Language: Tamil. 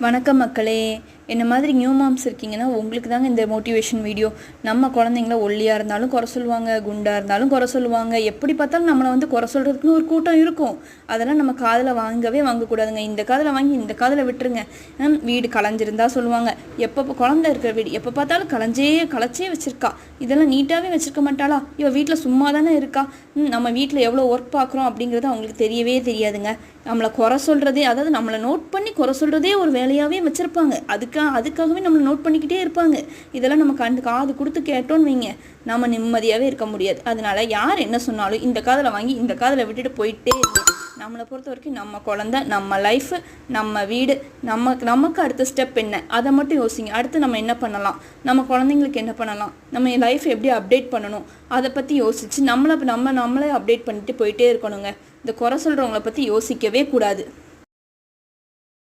வணக்கம் மக்களே. என்ன மாதிரி நியூ மாம்ஸ் இருக்கீங்கன்னா உங்களுக்கு தாங்க இந்த மோட்டிவேஷன் வீடியோ. நம்ம குழந்தைங்கள ஒல்லியாக இருந்தாலும் குறை சொல்லுவாங்க, குண்டாக இருந்தாலும் குறை சொல்லுவாங்க, எப்படி பார்த்தாலும் நம்மளை குறை சொல்கிறதுக்குன்னு ஒரு கூட்டம் இருக்கும். அதெல்லாம் நம்ம காதில் வாங்கக்கூடாதுங்க. இந்த காதில் வாங்கி இந்த காதில் விட்டுருங்க. வீடு களைஞ்சிருந்தா சொல்லுவாங்க, எப்போ குழந்தை இருக்கிற வீடு எப்போ பார்த்தாலும் களைச்சே வச்சுருக்கா, இதெல்லாம் நீட்டாகவே வச்சுருக்க மாட்டாளா, இவள் வீட்டில் சும்மா தானே இருக்கா, நம்ம வீட்டில் எவ்வளோ ஒர்க் பார்க்குறோம் அப்படிங்கிறது அவங்களுக்கு தெரியவே தெரியாதுங்க. நம்மளை குறை சொல்கிறதே, அதாவது நம்மளை நோட் பண்ணி குறை சொல்கிறதே ஒரு வேலையாகவே வச்சுருப்பாங்க. அதுக்காகவே நம்மளை நோட் பண்ணிக்கிட்டே இருப்பாங்க. இதெல்லாம் நம்ம காது கொடுத்து கேட்டோன்னு வைங்க, நம்ம நிம்மதியாகவே இருக்க முடியாது. அதனால யார் என்ன சொன்னாலும் இந்த காதில் வாங்கி இந்த காதில் விட்டுட்டு போயிட்டே இருக்கோம். நம்மளை பொறுத்த வரைக்கும் நம்ம குழந்தை, நம்ம லைஃபு, நம்ம வீடு, நமக்கு அடுத்த ஸ்டெப் என்ன, அதை மட்டும் யோசிங்க. அடுத்து நம்ம என்ன பண்ணலாம், நம்ம குழந்தைங்களுக்கு என்ன பண்ணலாம், நம்ம லைஃப் எப்படி அப்டேட் பண்ணணும், அதை பற்றி யோசித்து நம்மளே அப்டேட் பண்ணிட்டு போயிட்டே இருக்கணுங்க. இந்த குறை சொல்கிறவங்கள பற்றி யோசிக்கவே கூடாது.